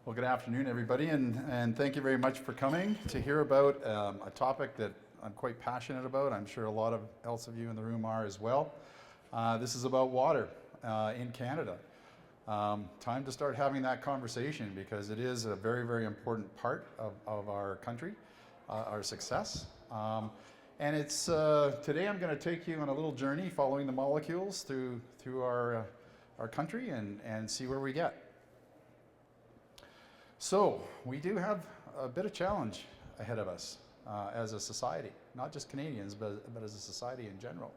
Well, good afternoon, everybody, and thank you very much for coming to hear about a topic that I'm quite passionate about. I'm sure a lot of else of you in the room are as well. This is about water in Canada. Time to start having that conversation because it is a very, very important part of our country, our success. And it's today I'm going to take you on a little journey following the molecules through our country and see where we get. So we do have a bit of challenge ahead of us as a society, not just Canadians, but as a society in general.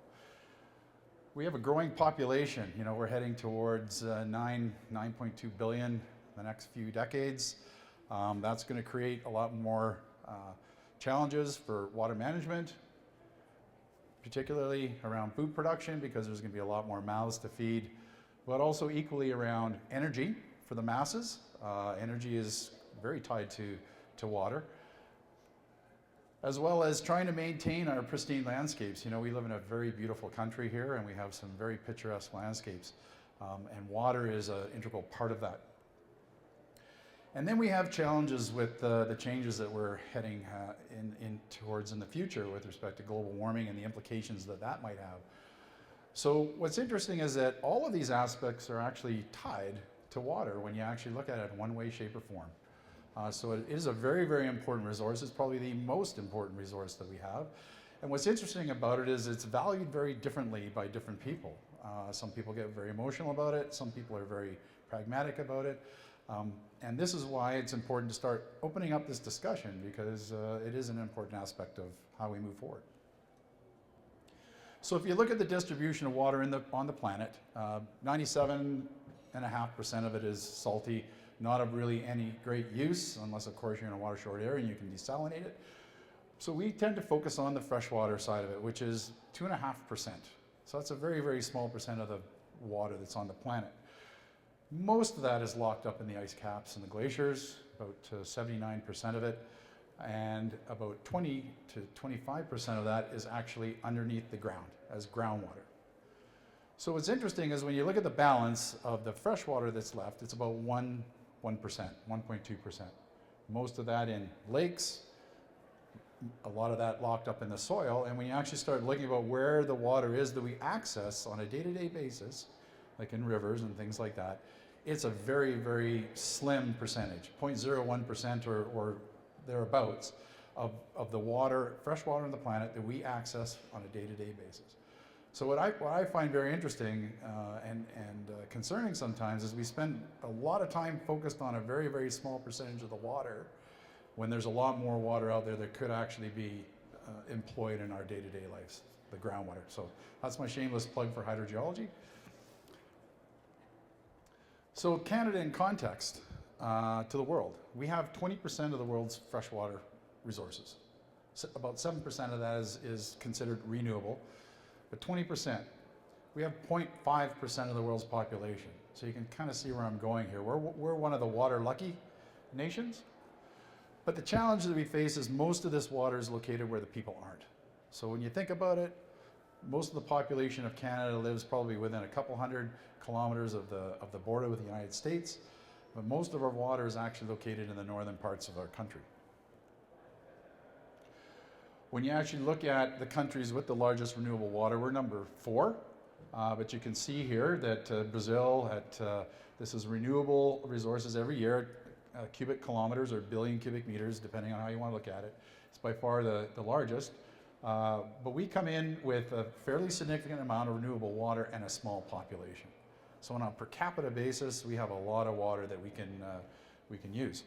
We have a growing population. You know, we're heading towards 9.2 billion in the next few decades. That's going to create a lot more challenges for water management, particularly around food production, because there's going to be a lot more mouths to feed, but also equally around energy for the masses. Energy is very tied to water, as well as trying to maintain our pristine landscapes. You know, we live in a very beautiful country here, and we have some very picturesque landscapes, and water is an integral part of that. And then we have challenges with the changes that we're heading towards in the future with respect to global warming and the implications that might have. So what's interesting is that all of these aspects are actually tied to water when you actually look at it in one way, shape, or form. So it is a very, very important resource. It's probably the most important resource that we have. And what's interesting about it is it's valued very differently by different people. Some people get very emotional about it. Some people are very pragmatic about it. And this is why it's important to start opening up this discussion, because it is an important aspect of how we move forward. So if you look at the distribution of water on the planet, 97.5% of it is salty, not of really any great use, unless of course you're in a water short area and you can desalinate it. So we tend to focus on the freshwater side of it, which is 2.5%. So that's a very, very small percent of the water that's on the planet. Most of that is locked up in the ice caps and the glaciers, about 79% of it, and about 20 to 25% of that is actually underneath the ground as groundwater. So what's interesting is when you look at the balance of the fresh water that's left, it's about 1%, 1.2%. Most of that in lakes, a lot of that locked up in the soil, and when you actually start looking about where the water is that we access on a day-to-day basis, like in rivers and things like that, it's a very, very slim percentage, 0.01% or thereabouts of the water, fresh water on the planet that we access on a day-to-day basis. So what I find very interesting and concerning sometimes is we spend a lot of time focused on a very, very small percentage of the water when there's a lot more water out there that could actually be employed in our day-to-day lives, the groundwater. So that's my shameless plug for hydrogeology. So Canada in context to the world, we have 20% of the world's freshwater resources. So about 7% of that is considered renewable. But 20%, we have 0.5% of the world's population. So you can kind of see where I'm going here. We're one of the water lucky nations. But the challenge that we face is most of this water is located where the people aren't. So when you think about it, most of the population of Canada lives probably within a couple hundred kilometers of the border with the United States. But most of our water is actually located in the northern parts of our country. When you actually look at the countries with the largest renewable water, we're number 4. But you can see here that Brazil, this is renewable resources every year, cubic kilometers or billion cubic meters, depending on how you want to look at it. It's by far the largest. But we come in with a fairly significant amount of renewable water and a small population. So on a per capita basis, we have a lot of water that we can use.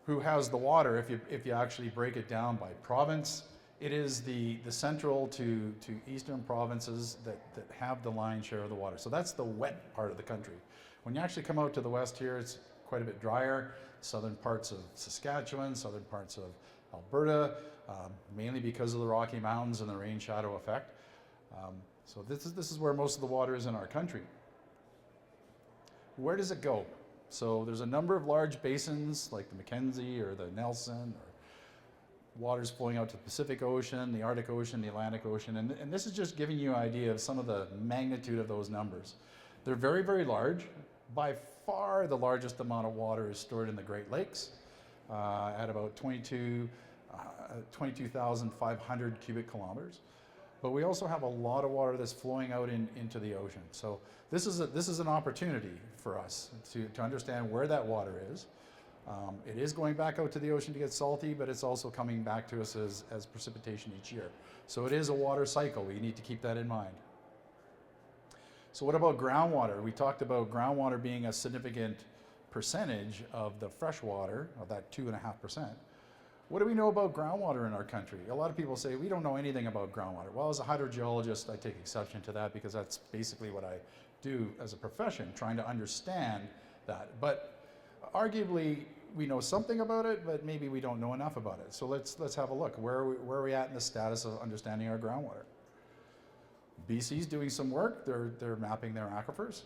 Who has the water? If you actually break it down by province, it is the central to eastern provinces that have the lion's share of the water. So that's the wet part of the country. When you actually come out to the west here, it's quite a bit drier. Southern parts of Saskatchewan, southern parts of Alberta, mainly because of the Rocky Mountains and the rain shadow effect. So this is where most of the water is in our country. Where does it go? So there's a number of large basins like the Mackenzie or the Nelson, or waters flowing out to the Pacific Ocean, the Arctic Ocean, the Atlantic Ocean, and this is just giving you an idea of some of the magnitude of those numbers. They're very, very large. By far the largest amount of water is stored in the Great Lakes at about 22,500 cubic kilometers. But we also have a lot of water that's flowing out into the ocean. So this is an opportunity for us to understand where that water is. It is going back out to the ocean to get salty, but it's also coming back to us as precipitation each year. So it is a water cycle. We need to keep that in mind. So what about groundwater? We talked about groundwater being a significant percentage of the fresh water, of that 2.5%. What do we know about groundwater in our country? A lot of people say we don't know anything about groundwater. Well, as a hydrogeologist, I take exception to that because that's basically what I do as a profession, trying to understand that. But arguably, we know something about it, but maybe we don't know enough about it. So let's have a look. Where are we at in the status of understanding our groundwater? BC's doing some work. They're mapping their aquifers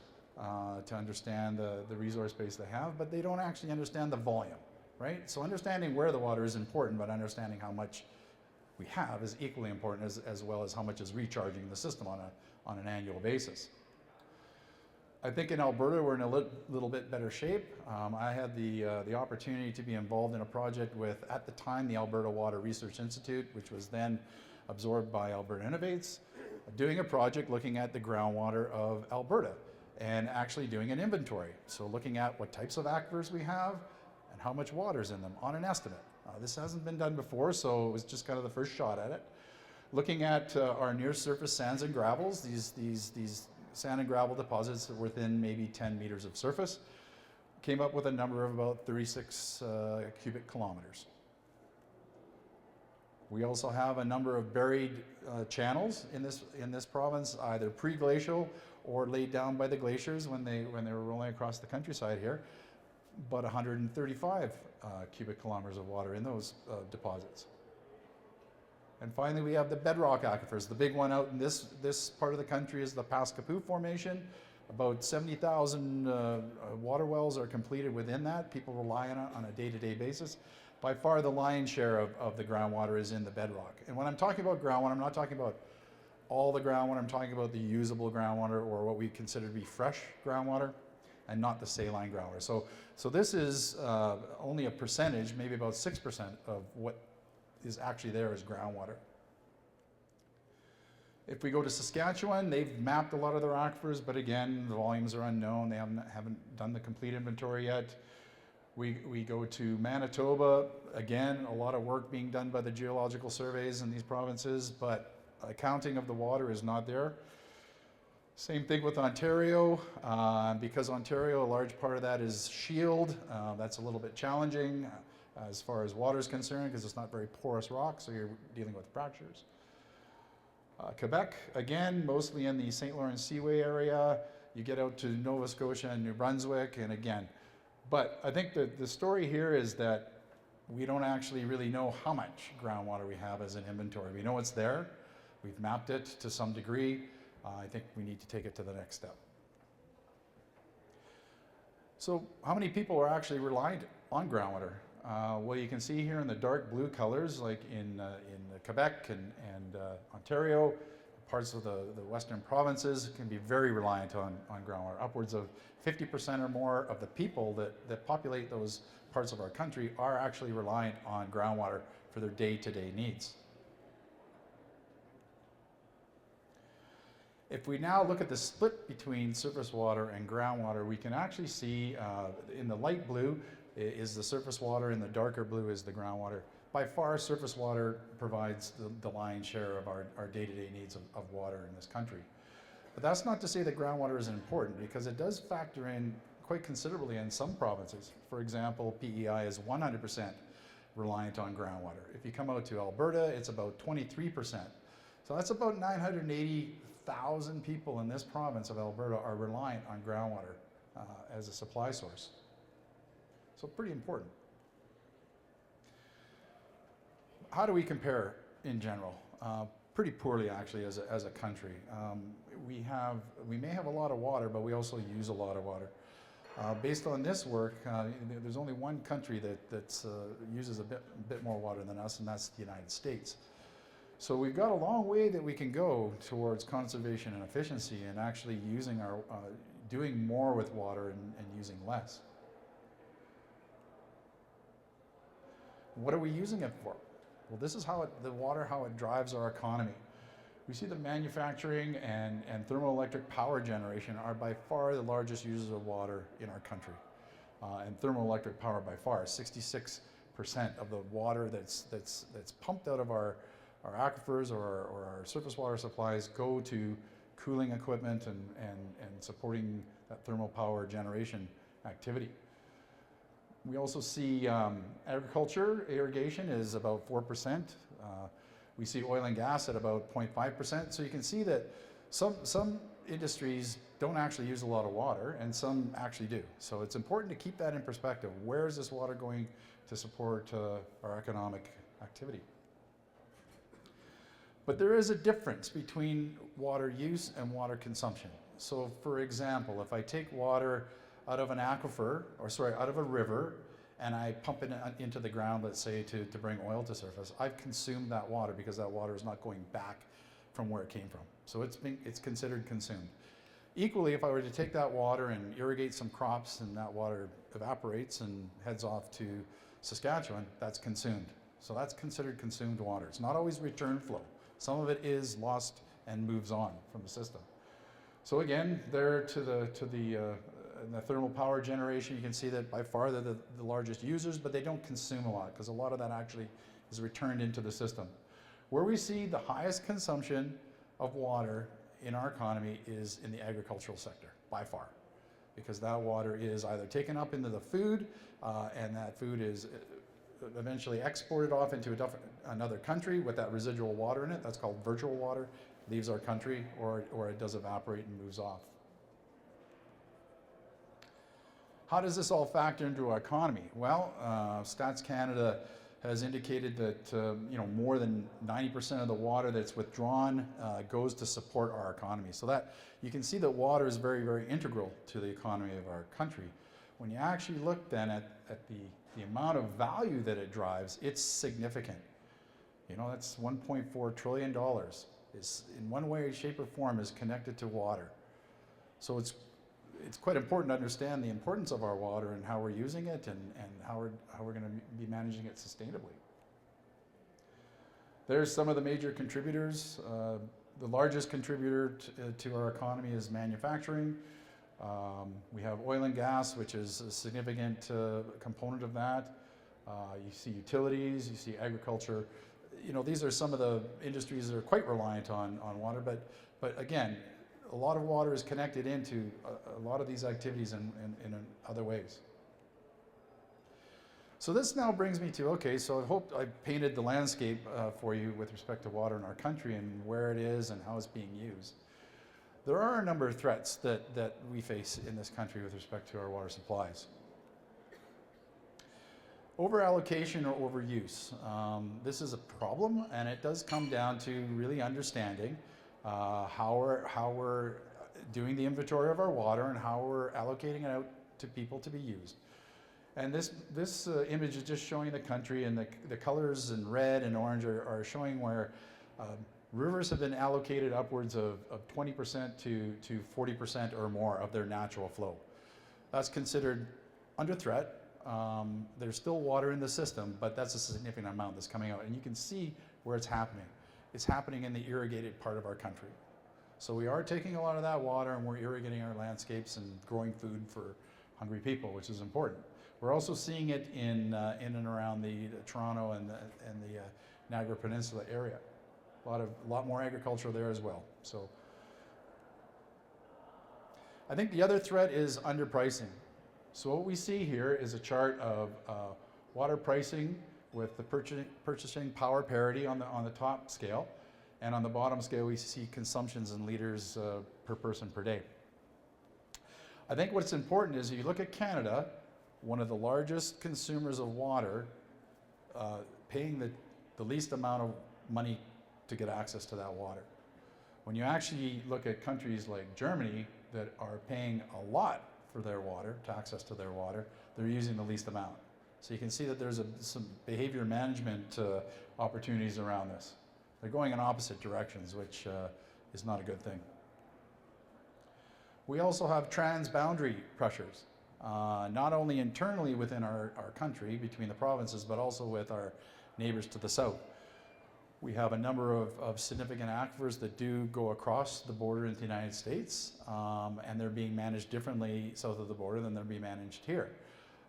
to understand the resource base they have, but they don't actually understand the volume, right? So understanding where the water is important, but understanding how much we have is equally important, as well as how much is recharging the system on an annual basis. I think in Alberta we're in a little bit better shape. I had the opportunity to be involved in a project with, at the time, the Alberta Water Research Institute, which was then absorbed by Alberta Innovates, doing a project looking at the groundwater of Alberta and actually doing an inventory. So looking at what types of aquifers we have and how much water's in them on an estimate. This hasn't been done before, so it was just kind of the first shot at it. Looking at our near surface sands and gravels, these sand and gravel deposits within maybe 10 meters of surface, came up with a number of about 36 cubic kilometers. We also have a number of buried channels in this province, either pre-glacial or laid down by the glaciers when they were rolling across the countryside here. About 135 cubic kilometers of water in those deposits. And finally, we have the bedrock aquifers. The big one out in this part of the country is the Pascapoo Formation. About 70,000 water wells are completed within that. People rely on it on a day-to-day basis. By far, the lion's share of the groundwater is in the bedrock. And when I'm talking about groundwater, I'm not talking about all the groundwater. I'm talking about the usable groundwater, or what we consider to be fresh groundwater, and not the saline groundwater. So this is only a percentage, maybe about 6% of what is actually there as groundwater. If we go to Saskatchewan, they've mapped a lot of their aquifers, but again, the volumes are unknown. They haven't done the complete inventory yet. We go to Manitoba, again, a lot of work being done by the geological surveys in these provinces, but accounting of the water is not there. Same thing with Ontario. Because Ontario, a large part of that is shield, that's a little bit challenging as far as water is concerned, because it's not very porous rock, so you're dealing with fractures. Quebec, again, mostly in the St. Lawrence Seaway area. You get out to Nova Scotia and New Brunswick, and again, but I think the story here is that we don't actually really know how much groundwater we have as an inventory. We know it's there. We've mapped it to some degree. I think we need to take it to the next step. So how many people are actually reliant on groundwater? Well, you can see here in the dark blue colors, like in Quebec and Ontario, parts of the western provinces can be very reliant on groundwater. Upwards of 50% or more of the people that populate those parts of our country are actually reliant on groundwater for their day-to-day needs. If we now look at the split between surface water and groundwater, we can actually see in the light blue is the surface water, and the darker blue is the groundwater. By far, surface water provides the lion's share of our day-to-day needs of water in this country. But that's not to say that groundwater isn't important, because it does factor in quite considerably in some provinces. For example, PEI is 100% reliant on groundwater. If you come out to Alberta, it's about 23%. So that's about 980,000 people in this province of Alberta are reliant on groundwater as a supply source. So pretty important. How do we compare in general? Pretty poorly, actually, as a country. We may have a lot of water, but we also use a lot of water. Based on this work, there's only one country that uses a bit more water than us, and that's the United States. So we've got a long way that we can go towards conservation and efficiency, and actually using doing more with water and using less. What are we using it for? Well, this is how the water, how it drives our economy. We see that manufacturing and thermoelectric power generation are by far the largest users of water in our country. And thermoelectric power by far, 66% of the water that's pumped out of our aquifers or our surface water supplies go to cooling equipment and supporting that thermal power generation activity. We also see agriculture, irrigation is about 4%. We see oil and gas at about 0.5%. So you can see that some industries don't actually use a lot of water and some actually do. So it's important to keep that in perspective. Where is this water going to support our economic activity? But there is a difference between water use and water consumption. So for example, if I take water out of an aquifer, out of a river, and I pump it into the ground, let's say, to bring oil to surface, I've consumed that water because that water is not going back from where it came from. So it's considered consumed. Equally, if I were to take that water and irrigate some crops and that water evaporates and heads off to Saskatchewan, that's consumed. So that's considered consumed water. It's not always return flow. Some of it is lost and moves on from the system. So again, there to the thermal power generation, you can see that by far they're the largest users, but they don't consume a lot because a lot of that actually is returned into the system. Where we see the highest consumption of water in our economy is in the agricultural sector, by far, because that water is either taken up into the food and that food is eventually exported off into another country with that residual water in it. That's called virtual water, leaves our country, or it does evaporate and moves off. How does this all factor into our economy? Well, Stats Canada has indicated that more than 90% of the water that's withdrawn goes to support our economy. So that you can see that water is very, very integral to the economy of our country. When you actually look then at the amount of value that it drives, it's significant. That's $1.4 trillion is in one way, shape, or form is connected to water. So it's quite important to understand the importance of our water and how we're using it and how we're going to be managing it sustainably. There's some of the major contributors. The largest contributor to our economy is manufacturing. We have oil and gas, which is a significant component of that. You see utilities, you see agriculture. These are some of the industries that are quite reliant on water, but again, a lot of water is connected into a lot of these activities in other ways. So this now brings me to, okay, so I hope I painted the landscape for you with respect to water in our country and where it is and how it's being used. There are a number of threats that we face in this country with respect to our water supplies. Over-allocation or overuse. This is a problem, and it does come down to really understanding how we're doing the inventory of our water and how we're allocating it out to people to be used. And this image is just showing the country, and the colors in red and orange are showing where rivers have been allocated upwards of 20% to 40% or more of their natural flow. That's considered under threat. There's still water in the system, but that's a significant amount that's coming out. And you can see where it's happening. It's happening in the irrigated part of our country. So we are taking a lot of that water and we're irrigating our landscapes and growing food for hungry people, which is important. We're also seeing it in and around the Toronto and the Niagara Peninsula area. A lot more agriculture there as well. So I think the other threat is underpricing. So what we see here is a chart of water pricing with the purchasing power parity on the top scale, and on the bottom scale we see consumptions in liters per person per day. I think what's important is if you look at Canada, one of the largest consumers of water, paying the least amount of money to get access to that water. When you actually look at countries like Germany that are paying a lot for their water, to access to their water, they're using the least amount. So you can see that there's some behavior management opportunities around this. They're going in opposite directions, which is not a good thing. We also have transboundary pressures, not only internally within our country, between the provinces, but also with our neighbors to the south. We have a number of significant aquifers that do go across the border into the United States, and they're being managed differently south of the border than they're being managed here.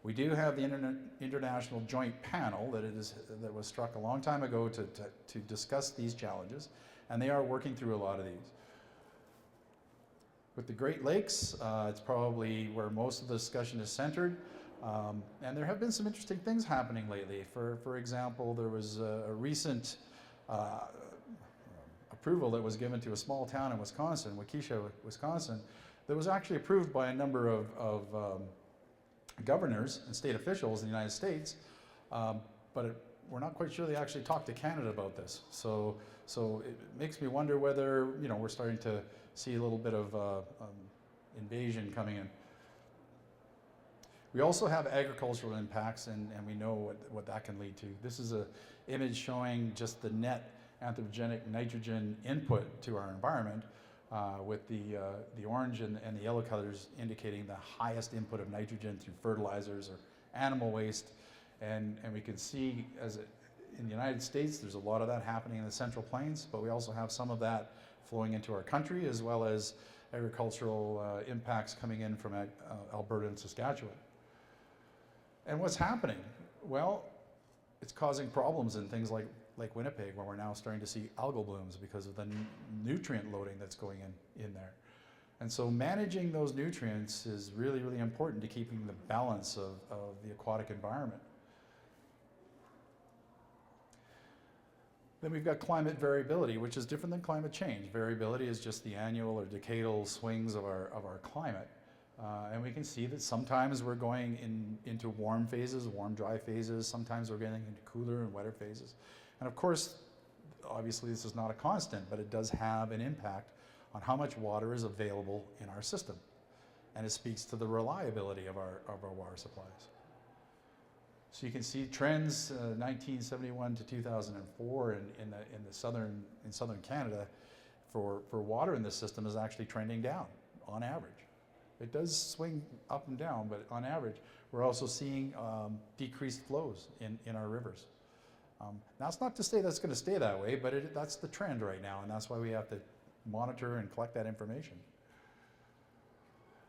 We do have the International Joint Panel that was struck a long time ago to discuss these challenges, and they are working through a lot of these. With the Great Lakes, it's probably where most of the discussion is centered, and there have been some interesting things happening lately. For example, there was a recent approval that was given to a small town in Wisconsin, Waukesha, Wisconsin, that was actually approved by a number of governors and state officials in the United States, but we're not quite sure they actually talked to Canada about this. So it makes me wonder whether we're starting to see a little bit of invasion coming in. We also have agricultural impacts, and we know what that can lead to. This is an image showing just the net anthropogenic nitrogen input to our environment, with the orange and the yellow colors indicating the highest input of nitrogen through fertilizers or animal waste. And we can see in the United States, there's a lot of that happening in the Central Plains, but we also have some of that flowing into our country, as well as agricultural impacts coming in from Alberta and Saskatchewan. And what's happening? Well, it's causing problems in things like Winnipeg, where we're now starting to see algal blooms because of the nutrient loading that's going in there. And so managing those nutrients is really, really important to keeping the balance of the aquatic environment. Then we've got climate variability, which is different than climate change. Variability is just the annual or decadal swings of our climate. And we can see that sometimes we're going into warm phases, warm, dry phases. Sometimes we're getting into cooler and wetter phases. And of course, obviously this is not a constant, but it does have an impact on how much water is available in our system. And it speaks to the reliability of our water supplies. So you can see trends, 1971 to 2004 in southern Canada for water in the system is actually trending down on average. It does swing up and down, but on average, we're also seeing decreased flows in our rivers. That's not to say that's going to stay that way, but that's the trend right now, and that's why we have to monitor and collect that information.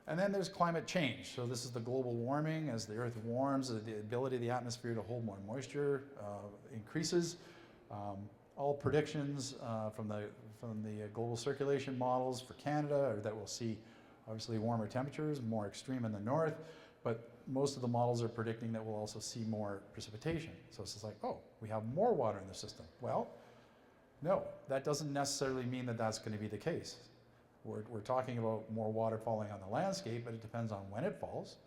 And then there's climate change. So this is the global warming. As the earth warms, the ability of the atmosphere to hold more moisture increases. All predictions from the global circulation models for Canada are that we'll see obviously warmer temperatures, more extreme in the north, but most of the models are predicting that we'll also see more precipitation. So it's just like, oh, we have more water in the system. Well, no, that doesn't necessarily mean that that's going to be the case. We're talking about more water falling on the landscape, but it depends on when it falls,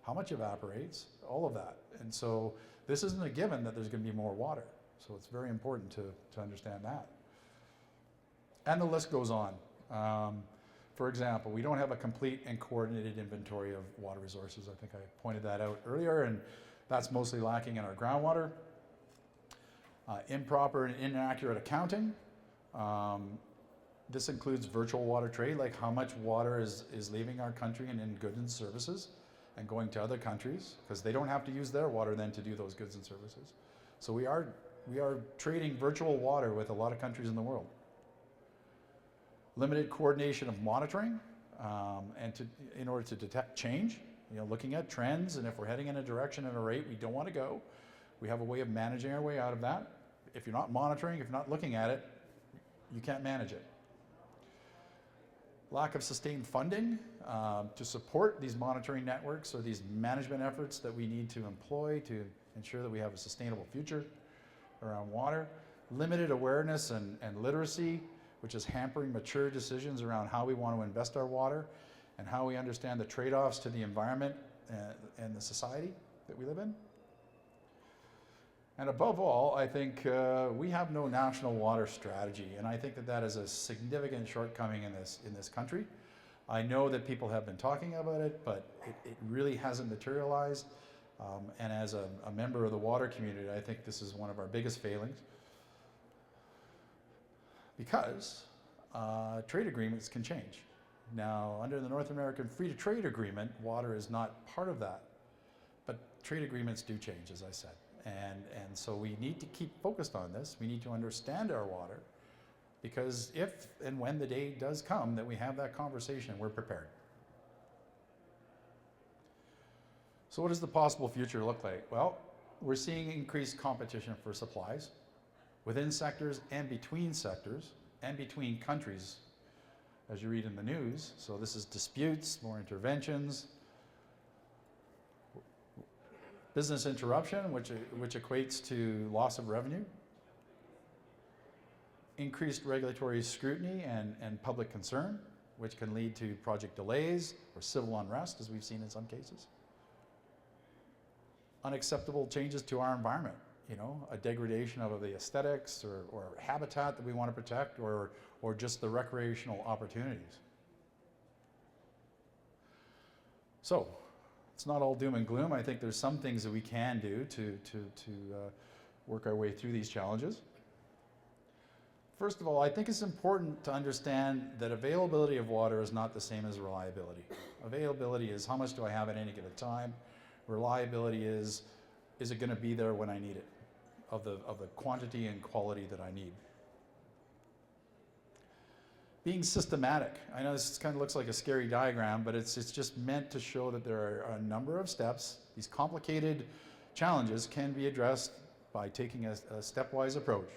how much evaporates, all of that. And so this isn't a given that there's going to be more water. So it's very important to understand that. And the list goes on. For example, we don't have a complete and coordinated inventory of water resources. I think I pointed that out earlier, and that's mostly lacking in our groundwater. Improper and inaccurate accounting. This includes virtual water trade, like how much water is leaving our country and in goods and services and going to other countries, because they don't have to use their water then to do those goods and services. So we are trading virtual water with a lot of countries in the world. Limited coordination of monitoring, in order to detect change, looking at trends, and if we're heading in a direction and a rate we don't want to go, we have a way of managing our way out of that. If you're not monitoring, if you're not looking at it, you can't manage it. Lack of sustained funding to support these monitoring networks or these management efforts that we need to employ to ensure that we have a sustainable future around water. Limited awareness and literacy, which is hampering mature decisions around how we want to invest our water and how we understand the trade-offs to the environment and the society that we live in. And above all, I think we have no national water strategy, and I think that is a significant shortcoming in this country. I know that people have been talking about it, but it really hasn't materialized. And as a member of the water community, I think this is one of our biggest failings, because trade agreements can change. Now, under the North American Free Trade Agreement, water is not part of that. But trade agreements do change, as I said. And so we need to keep focused on this. We need to understand our water, because if and when the day does come that we have that conversation, we're prepared. So what does the possible future look like? Well, we're seeing increased competition for supplies within sectors and between countries, as you read in the news. So this is disputes, more interventions, business interruption, which equates to loss of revenue, increased regulatory scrutiny and public concern, which can lead to project delays or civil unrest, as we've seen in some cases. Unacceptable changes to our environment, you know, a degradation of the aesthetics or habitat that we want to protect, or just the recreational opportunities. So, it's not all doom and gloom. I think there's some things that we can do to work our way through these challenges. First of all, I think it's important to understand that availability of water is not the same as reliability. Availability is how much do I have at any given time. Reliability is it going to be there when I need it, of the quantity and quality that I need. Being systematic. I know this kind of looks like a scary diagram, but it's just meant to show that there are a number of steps. These complicated challenges can be addressed by taking a stepwise approach.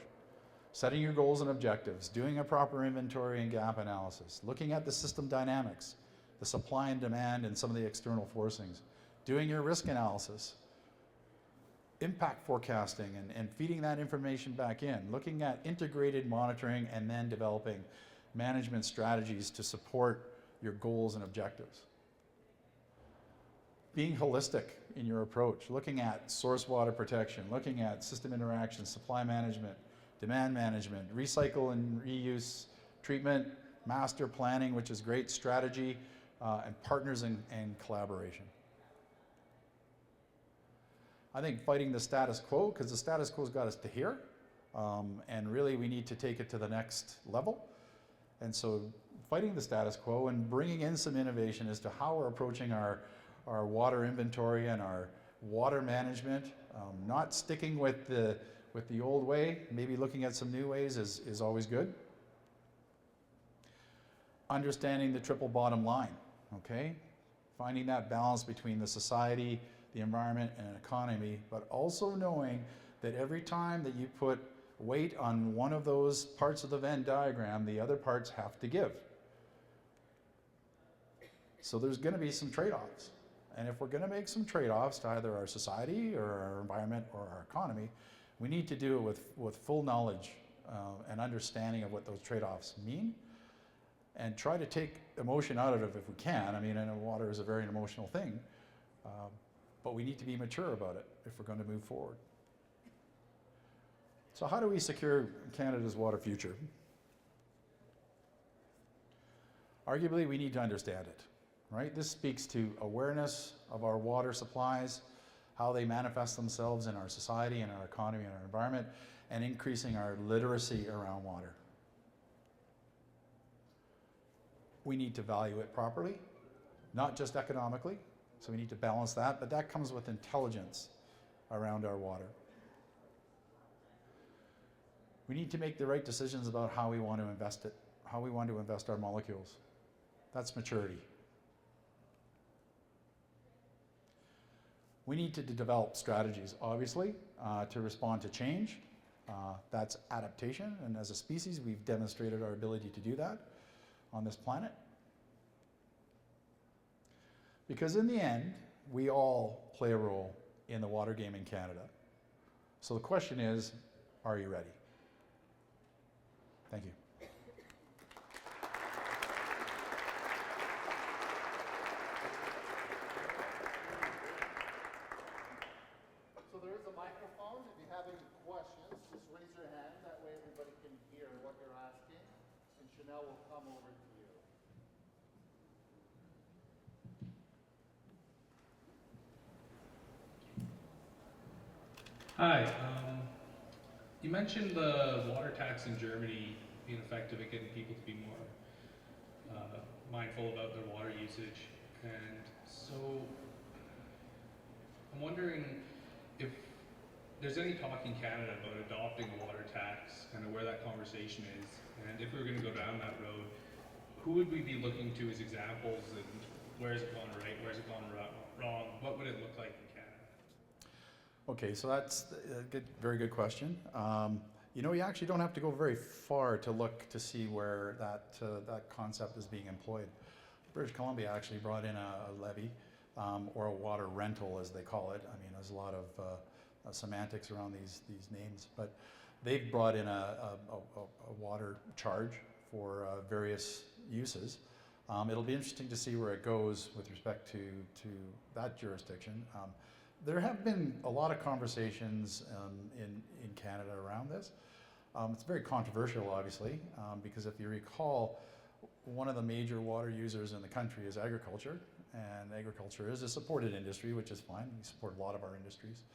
Setting your goals and objectives, doing a proper inventory and gap analysis, looking at the system dynamics, the supply and demand and some of the external forcings, doing your risk analysis, impact forecasting and feeding that information back in, looking at integrated monitoring, and then developing management strategies to support your goals and objectives. Being holistic in your approach, looking at source water protection, looking at system interaction, supply management, demand management, recycle and reuse treatment, master planning, which is great strategy, and partners and collaboration. I think fighting the status quo, because the status quo's got us to here, and really we need to take it to the next level. And so fighting the status quo and bringing in some innovation as to how we're approaching our water inventory and our water management, not sticking with the old way, maybe looking at some new ways is always good. Understanding the triple bottom line, okay? Finding that balance between the society, the environment, and economy, but also knowing that every time that you put weight on one of those parts of the Venn diagram, the other parts have to give. So there's going to be some trade-offs. And if we're going to make some trade-offs to either our society or our environment or our economy, we need to do it with full knowledge and understanding of what those trade-offs mean, and try to take emotion out of it if we can. I mean, I know water is a very emotional thing, but we need to be mature about it if we're going to move forward. So how do we secure Canada's water future? Arguably, we need to understand it, right? This speaks to awareness of our water supplies, how they manifest themselves in our society and our economy and our environment, and increasing our literacy around water. We need to value it properly, not just economically, so we need to balance that, but that comes with intelligence around our water. We need to make the right decisions about how we want to invest it, how we want to invest our molecules. That's maturity. We need to develop strategies, obviously, to respond to change. That's adaptation, and as a species, we've demonstrated our ability to do that on this planet. Because in the end, we all play a role in the water game in Canada. So the question is, are you ready? Thank you. So there is a microphone. If you have any questions, just raise your hand. That way everybody can hear what you're asking. And Chanel will come over to you. Hi. You mentioned the water tax in Germany being effective at getting people to be mindful about their water usage. And so I'm wondering if there's any talk in Canada about adopting a water tax, kind of where that conversation is, and if we were going to go down that road, who would we be looking to as examples, and where has it gone right, where has it gone wrong, what would it look like in Canada? Okay, so that's a good, very good question. You know, you actually don't have to go very far to look to see where that concept is being employed. British Columbia actually brought in a levy, or a water rental, as they call it. I mean, there's a lot of semantics around these names, but they've brought in a water charge for various uses. It'll be interesting to see where it goes with respect to that jurisdiction. There have been a lot of conversations in Canada around this. It's very controversial, obviously, because if you recall, one of the major water users in the country is agriculture, and agriculture is a supported industry, which is fine. We support a lot of our industries.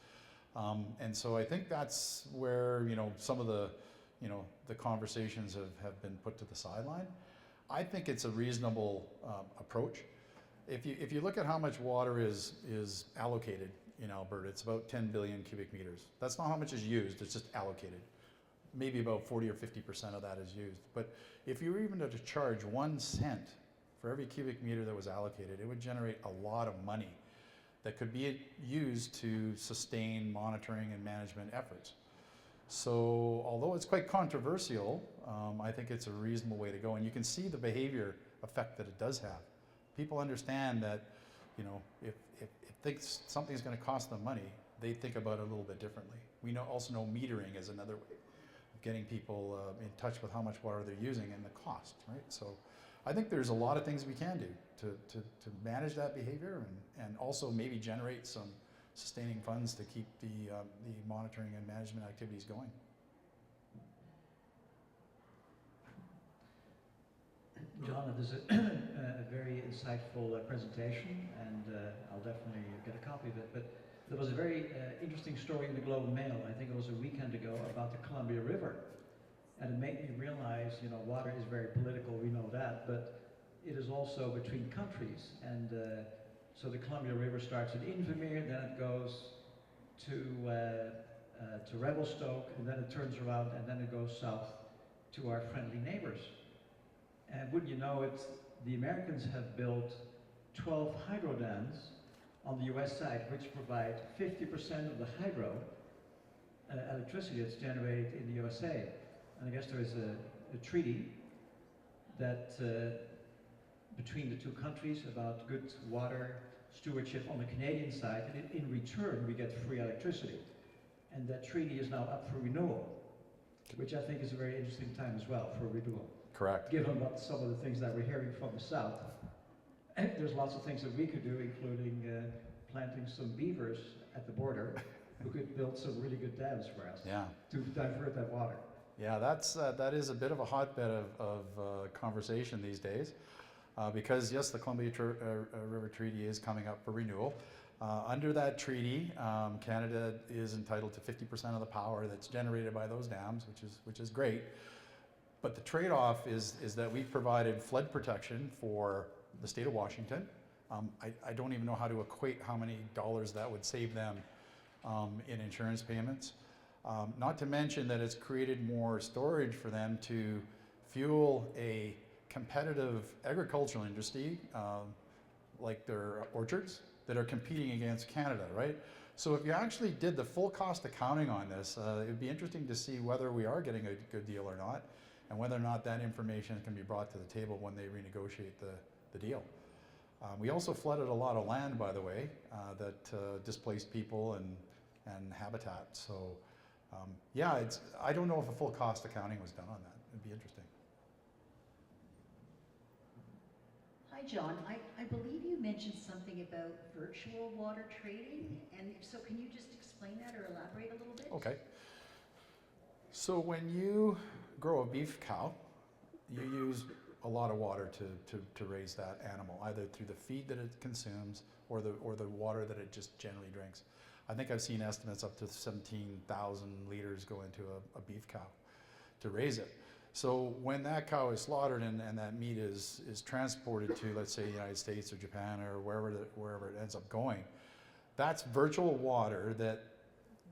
And so I think that's where, you know, some of the, you know, the conversations have been put to the sideline. I think it's a reasonable approach. If you look at how much water is allocated in Alberta, it's about 10 billion cubic meters. That's not how much is used, it's just allocated. Maybe about 40 or 50% of that is used. But if you were even to charge 1 cent for every cubic meter that was allocated, it would generate a lot of money that could be used to sustain monitoring and management efforts. So although it's quite controversial, I think it's a reasonable way to go. And you can see the behavior effect that it does have. People understand that, you know, if something's going to cost them money, they think about it a little bit differently. We also know metering is another way of getting people in touch with how much water they're using and the cost, right? So I think there's a lot of things we can do to manage that behavior and also maybe generate some sustaining funds to keep the monitoring and management activities going. John, this is a very insightful presentation, and I'll definitely get a copy of it. But there was a very interesting story in the Globe and Mail, I think it was a weekend ago, about the Columbia River. And it made me realize, you know, water is very political, we know that, but it is also between countries. And so the Columbia River starts in Invermere, then it goes to Revelstoke, and then it turns around, and then it goes south to our friendly neighbors. And wouldn't you know it, the Americans have built 12 hydro dams on the US side, which provide 50% of the hydro electricity that's generated in the USA. And I guess there is a treaty that between the two countries about good water stewardship on the Canadian side, and in return we get free electricity. And that treaty is now up for renewal, which I think is a very interesting time as well for renewal. Correct. Given what some of the things that we're hearing from the south, and there's lots of things that we could do, including planting some beavers at the border who could build some really good dams for us to divert that water. Yeah, that is a bit of a hotbed of conversation these days, because yes, the Columbia River Treaty is coming up for renewal. Under that treaty, Canada is entitled to 50% of the power that's generated by those dams, which is great. But the trade-off is that we've provided flood protection for the state of Washington. I don't even know how to equate how many dollars that would save them in insurance payments. Not to mention that it's created more storage for them to fuel a competitive agricultural industry, like their orchards, that are competing against Canada, right? So if you actually did the full cost accounting on this, it would be interesting to see whether we are getting a good deal or not, and whether or not that information can be brought to the table when they renegotiate the deal. We also flooded a lot of land, by the way, that displaced people and habitat. So yeah, I don't know if a full cost accounting was done on that. It'd be interesting. Hi, John. I believe you mentioned something about virtual water trading, and if so, can you just explain that or elaborate a little bit? Okay. So when you grow a beef cow, you use a lot of water to raise that animal, either through the feed that it consumes or the water that it just generally drinks. I think I've seen estimates up to 17,000 liters go into a beef cow to raise it. So when that cow is slaughtered and that meat is transported to, let's say, the United States or Japan or wherever it ends up going, that's virtual water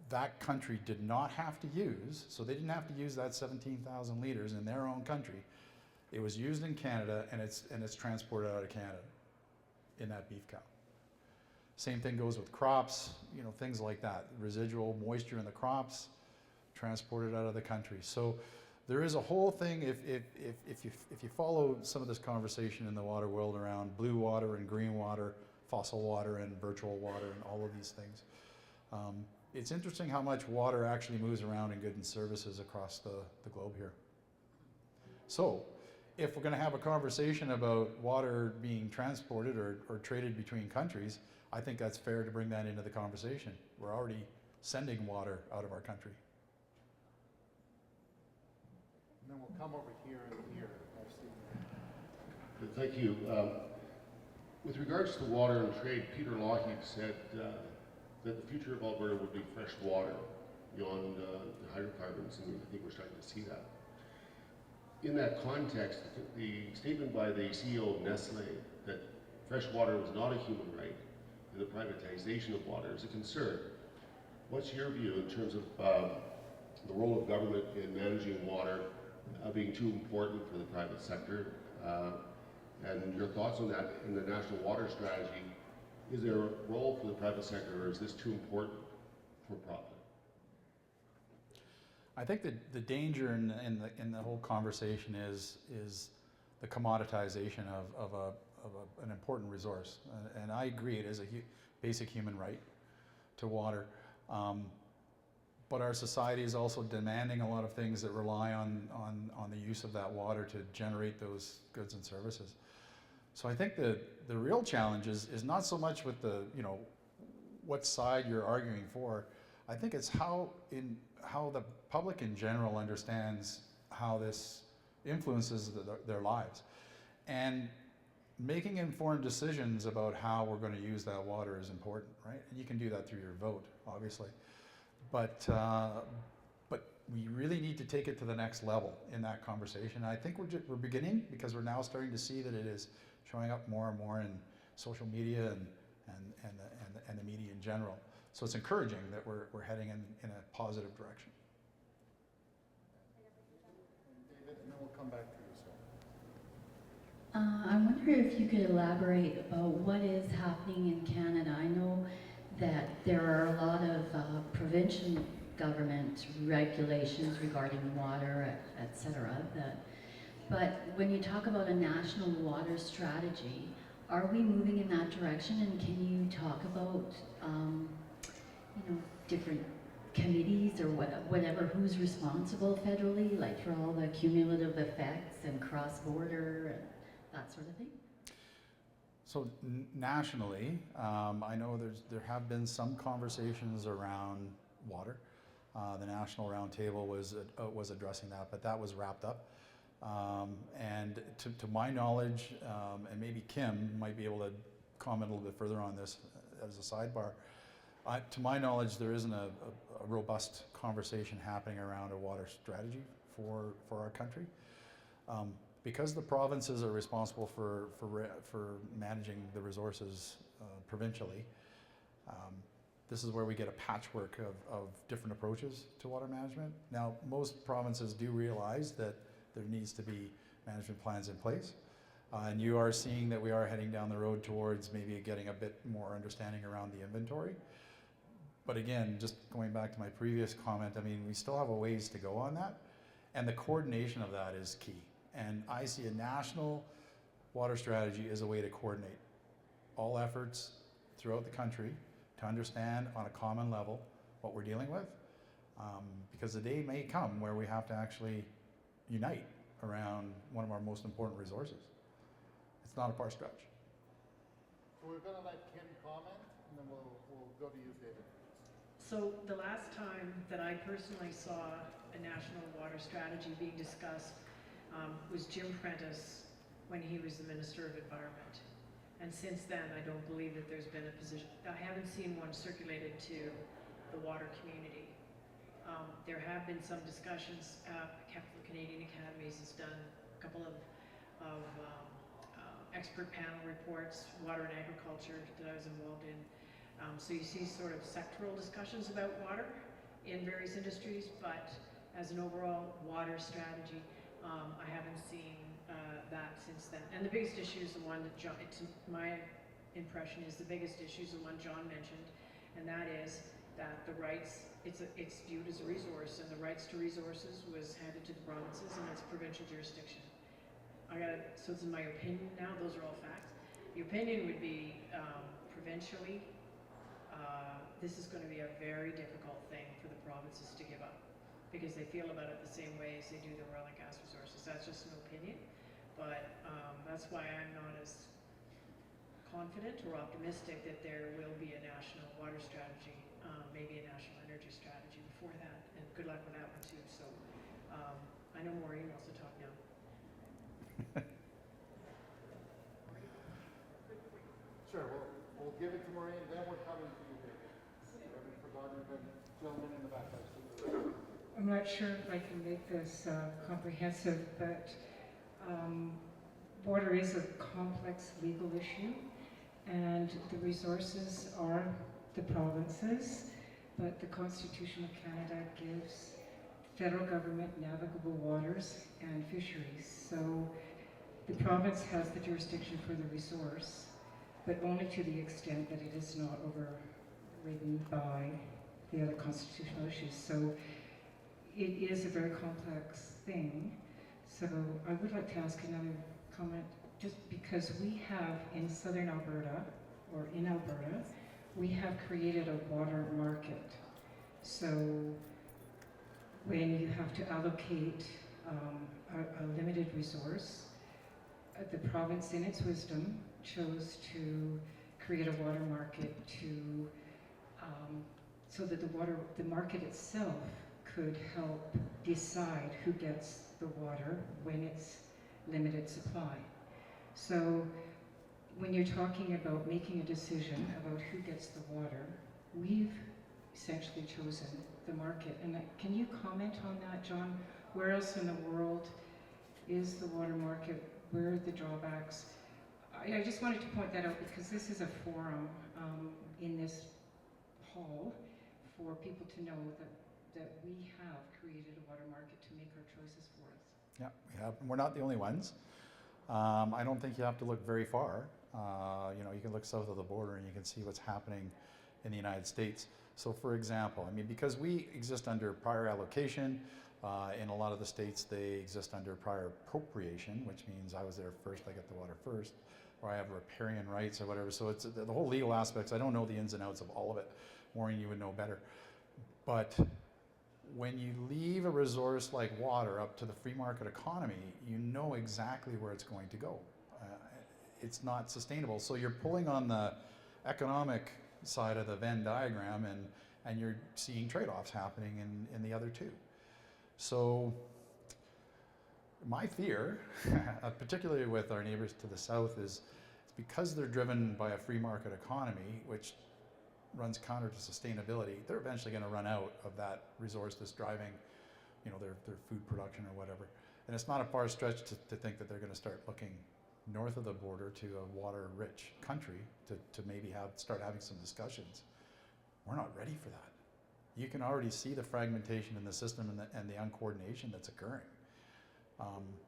that country did not have to use. So they didn't have to use that 17,000 liters in their own country. It was used in Canada, and it's transported out of Canada in that beef cow. Same thing goes with crops, you know, things like that. Residual moisture in the crops, transported out of the country. So there is a whole thing, if you follow some of this conversation in the water world around blue water and green water, fossil water and virtual water and all of these things. It's interesting how much water actually moves around in goods and services across the globe here. So if we're going to have a conversation about water being transported or traded between countries, I think that's fair to bring that into the conversation. We're already sending water out of our country. And then we'll come over here and here. I've seen that. Thank you. With regards to water and trade, Peter Lougheed said that the future of Alberta would be fresh water beyond the hydrocarbons, and I think we're starting to see that. In that context, the statement by the CEO of Nestle that fresh water was not a human right and the privatization of water is a concern. What's your view in terms of the role of government in managing water being too important for the private sector? And your thoughts on that in the national water strategy? Is there a role for the private sector, or is this too important for profit? I think that the danger in the whole conversation is the commoditization of an important resource, and I agree it is a basic human right to water, but our society is also demanding a lot of things that rely on the use of that water to generate those goods and services. So I think the real challenge is not so much with the, you know, what side you're arguing for. I think it's how the public in general understands how this influences their lives, and making informed decisions about how we're going to use that water is important, right? And you can do that through your vote, obviously, but we really need to take it to the next level in that conversation. I think we're beginning, because we're now starting to see that it is showing up more and more in social media and the media in general. So it's encouraging that we're heading in a positive direction. David, and then we'll come back to you, sir. I wonder if you could elaborate about what is happening in Canada. I know that there are a lot of provincial government regulations regarding water, et cetera, but when you talk about a national water strategy, are we moving in that direction? And can you talk about, you know, different committees or whatever, who's responsible federally, like for all the cumulative effects and cross-border and that sort of thing? So nationally, I know there have been some conversations around water. The National Roundtable was addressing that, but that was wrapped up. And to my knowledge, and maybe Kim might be able to comment a little bit further on this as a sidebar, to my knowledge, there isn't a robust conversation happening around a water strategy for our country. Because the provinces are responsible for managing the resources provincially, this is where we get a patchwork of different approaches to water management. Now, most provinces do realize that there needs to be management plans in place. And you are seeing that we are heading down the road towards maybe getting a bit more understanding around the inventory. But again, just going back to my previous comment, I mean, we still have a ways to go on that. And the coordination of that is key. And I see a national water strategy as a way to coordinate all efforts throughout the country to understand on a common level what we're dealing with. Because the day may come where we have to actually unite around one of our most important resources. It's not a far stretch. So we're gonna let Kim comment, and then we'll go to you, David. So the last time that I personally saw a national water strategy being discussed was Jim Prentice when he was the Minister of Environment. And since then, I don't believe that there's been a position, I haven't seen one circulated to the water community. There have been some discussions, Canadian Academies has done a couple of expert panel reports, water and agriculture that I was involved in. So you see sort of sectoral discussions about water in various industries, but as an overall water strategy, I haven't seen that since then. And the biggest issue is the one that John, my impression is the biggest issue is the one John mentioned, and that is that the rights, it's viewed as a resource, and the rights to resources was handed to the provinces and it's provincial jurisdiction. So it's in my opinion now, those are all facts. The opinion would be provincially, this is going to be a very difficult thing for the provinces to give up because they feel about it the same way as they do the oil and gas resources. That's just an opinion, but that's why I'm not as confident or optimistic that there will be a national water strategy, maybe a national energy strategy before that, and good luck with that one too. So I know Maureen wants to talk now. Sure, we'll give it to Maureen, then we're coming to you, David. We haven't forgotten the gentleman in the back there. I'm not sure if I can make this comprehensive, but water is a complex legal issue, and the resources are the provinces, but the Constitution of Canada gives federal government navigable waters and fisheries. So the province has the jurisdiction for the resource, but only to the extent that it is not overridden by the other constitutional issues. So it is a very complex thing. So I would like to ask another comment, just because we have in southern Alberta, or in Alberta, we have created a water market. So when you have to allocate a limited resource, the province in its wisdom chose to create a water market to so that the market itself could help decide who gets the water when it's limited supply. So when you're talking about making a decision about who gets the water, we've essentially chosen the market. And can you comment on that, John? Where else in the world is the water market? Where are the drawbacks? I just wanted to point that out because this is a forum in this hall for people to know that we have created a water market to make our choices for us. Yeah, we have. We're not the only ones. I don't think you have to look very far. You know, you can look south of the border and you can see what's happening in the United States. So for example, I mean, because we exist under prior allocation, in a lot of the states they exist under prior appropriation, which means I was there first, I get the water first, or I have riparian rights or whatever. So it's the whole legal aspects. I don't know the ins and outs of all of it. Maureen, you would know better. But when you leave a resource like water up to the free market economy, you know exactly where it's going to go. It's not sustainable. So you're pulling on the economic side of the Venn diagram, and you're seeing trade-offs happening in the other two. So my fear, particularly with our neighbors to the south, is it's because they're driven by a free market economy, which runs counter to sustainability. They're eventually going to run out of that resource that's driving, you know, their food production or whatever. And it's not a far stretch to think that they're going to start looking north of the border to a water-rich country to maybe start having some discussions. We're not ready for that. You can already see the fragmentation in the system and the uncoordination that's occurring.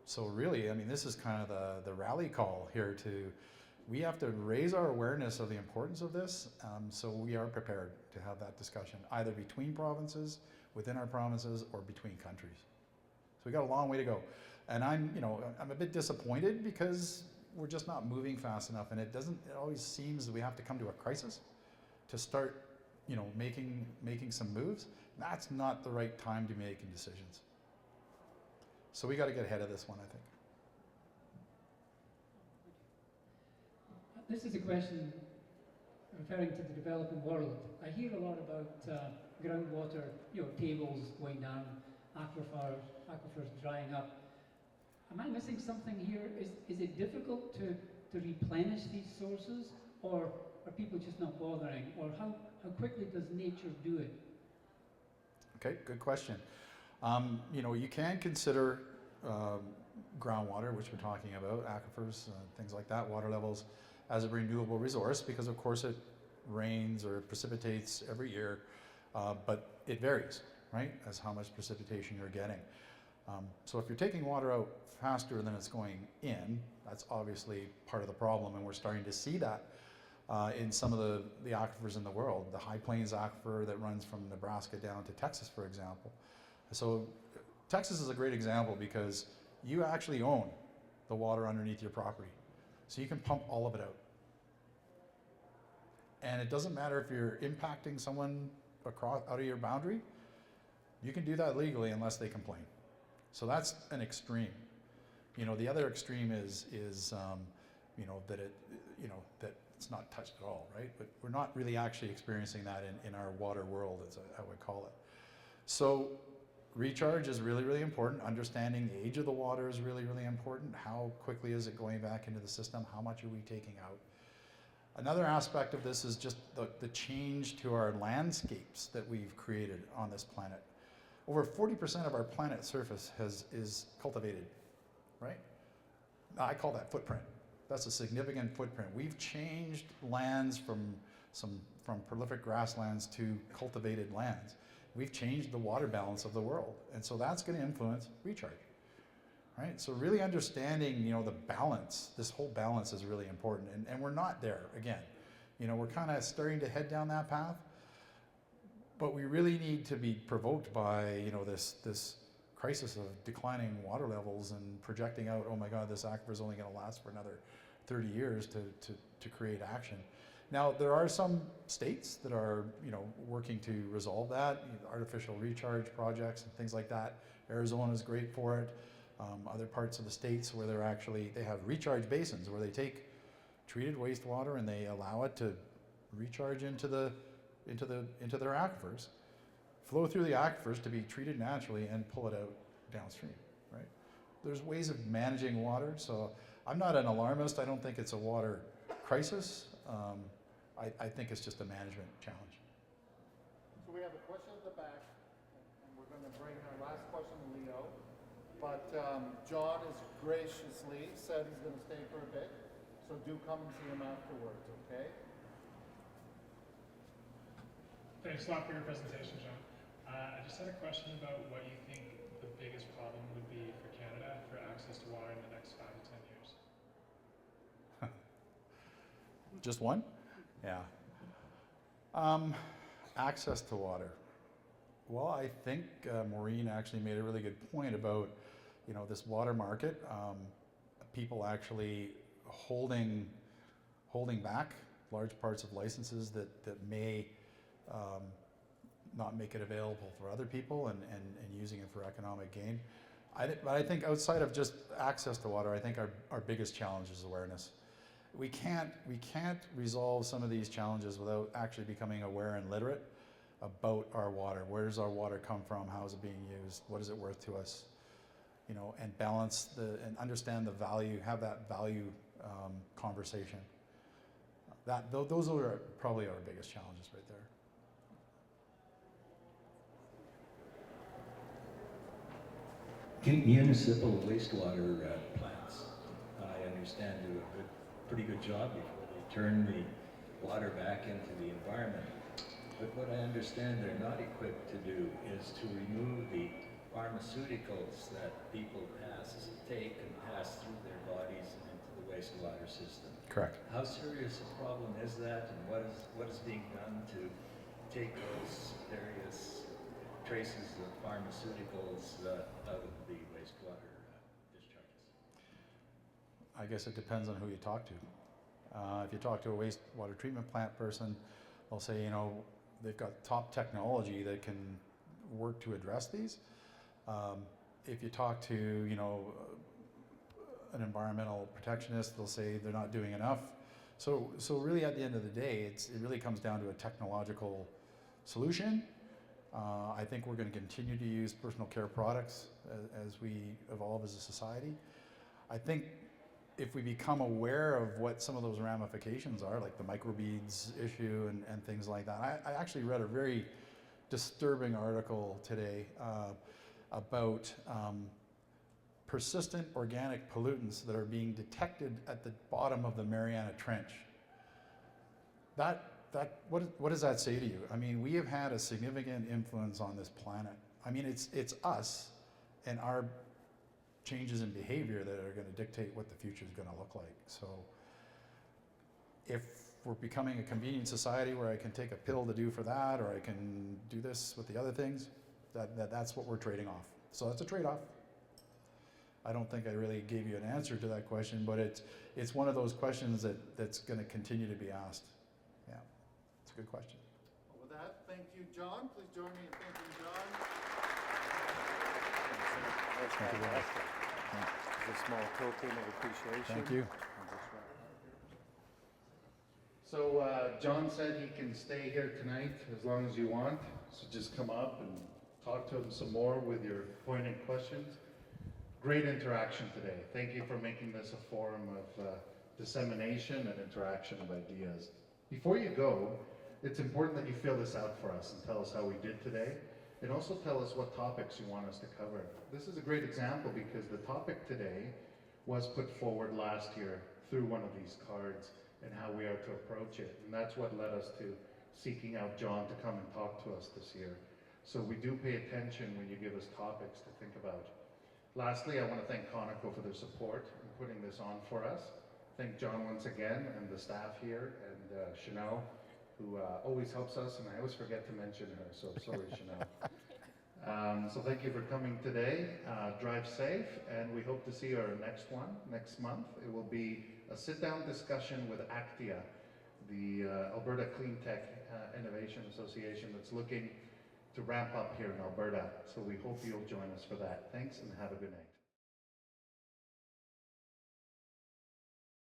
So really, I mean, this is kind of the rally call here we have to raise our awareness of the importance of this, so we are prepared to have that discussion, either between provinces, within our provinces, or between countries. So we got a long way to go. And I'm a bit disappointed because we're just not moving fast enough, and it always seems that we have to come to a crisis to start, making some moves. That's not the right time to be making decisions. So we got to get ahead of this one, I think. This is a question referring to the developing world. I hear a lot about groundwater, tables going down, aquifers drying up. Am I missing something here? Is it difficult to replenish these sources, or are people just not bothering? Or how quickly does nature do it? Okay, good question. You know, you can consider groundwater, which we're talking about, aquifers, things like that, water levels, as a renewable resource because, of course, it rains or precipitates every year, but it varies, right, as how much precipitation you're getting. So if you're taking water out faster than it's going in, that's obviously part of the problem, and we're starting to see that in some of the aquifers in the world. The High Plains aquifer that runs from Nebraska down to Texas, for example. So Texas is a great example because you actually own the water underneath your property. So you can pump all of it out. And it doesn't matter if you're impacting someone across out of your boundary, you can do that legally unless they complain. So that's an extreme. You know, the other extreme is you know, that that it's not touched at all, right? But we're not really actually experiencing that in our water world, as I would call it. So recharge is really, really important. Understanding the age of the water is really, really important. How quickly is it going back into the system? How much are we taking out? Another aspect of this is just the change to our landscapes that we've created on this planet. Over 40% of our planet's surface is cultivated, right? I call that footprint. That's a significant footprint. We've changed lands from prolific grasslands to cultivated lands. We've changed the water balance of the world, and so that's going to influence recharge, right? So really understanding, you know, the balance, this whole balance is really important, and we're not there again. You know, we're kind of starting to head down that path, but we really need to be provoked by, you know, this crisis of declining water levels and projecting out, oh my God, this aquifer is only going to last for another 30 years to create action. Now, there are some states that are, you know, working to resolve that, you know, artificial recharge projects and things like that. Arizona is great for it. Other parts of the states where they have recharge basins where they take treated wastewater and they allow it to recharge into their aquifers, flow through the aquifers to be treated naturally and pull it out downstream, right? There's ways of managing water, so I'm not an alarmist. I don't think it's a water crisis. I think it's just a management challenge. So we have a question at the back, and we're going to bring our last question to Leo. But John has graciously said he's going to stay for a bit, so do come and see him afterwards, okay? Thanks a lot for your presentation, John. I just had a question about what you think the biggest problem would be for Canada for access to water in the next 5 to 10 years. Just one? Yeah. Access to water. Well, I think Maureen actually made a really good point about, you know, this water market. People actually holding back large parts of licenses that may not make it available for other people and using it for economic gain. But I think outside of just access to water, I think our biggest challenge is awareness. We can't resolve some of these challenges without actually becoming aware and literate about our water. Where does our water come from? How is it being used? What is it worth to us? You know, and balance and understand the value, have that value conversation. Those are probably our biggest challenges right there. Municipal wastewater plants, I understand, do a pretty good job before they turn the water back into the environment. But what I understand they're not equipped to do is to remove the pharmaceuticals that people take and pass through their bodies and into the wastewater system. Correct. How serious a problem is that, and what is being done to take those various traces of pharmaceuticals out of the wastewater discharges? I guess it depends on who you talk to. If you talk to a wastewater treatment plant person, they'll say, you know, they've got top technology that can work to address these. If you talk to, you know, an environmental protectionist, they'll say they're not doing enough. So really at the end of the day, it really comes down to a technological solution. I think we're going to continue to use personal care products as we evolve as a society. I think if we become aware of what some of those ramifications are, like the microbeads issue and things like that. I actually read a very disturbing article today about persistent organic pollutants that are being detected at the bottom of the Mariana Trench. What does that say to you? I mean, we have had a significant influence on this planet. I mean, it's us and our changes in behavior that are going to dictate what the future is going to look like. So if we're becoming a convenient society where I can take a pill to do for that, or I can do this with the other things, that's what we're trading off. So that's a trade-off. I don't think I really gave you an answer to that question, but it's one of those questions that's going to continue to be asked. Yeah, it's a good question. Well, with that, thank you, John. Please join me in thanking John. Thank you very much. It's a small token of appreciation. Thank you. So John said he can stay here tonight as long as you want. So just come up and talk to him some more with your poignant questions. Great interaction today. Thank you for making this a forum of dissemination and interaction of ideas. Before you go, it's important that you fill this out for us and tell us how we did today, and also tell us what topics you want us to cover. This is a great example because the topic today was put forward last year through one of these cards and how we are to approach it. And that's what led us to seeking out John to come and talk to us this year. So we do pay attention when you give us topics to think about. Lastly, I want to thank Conoco for their support in putting this on for us. Thank John once again and the staff here, and Chanel, who always helps us, and I always forget to mention her, so sorry, Chanel. So thank you for coming today. Drive safe, and we hope to see you at our next one, next month. It will be a sit-down discussion with Actia, the Alberta Clean Tech Innovation Association that's looking to ramp up here in Alberta. So we hope you'll join us for that. Thanks and have a good night.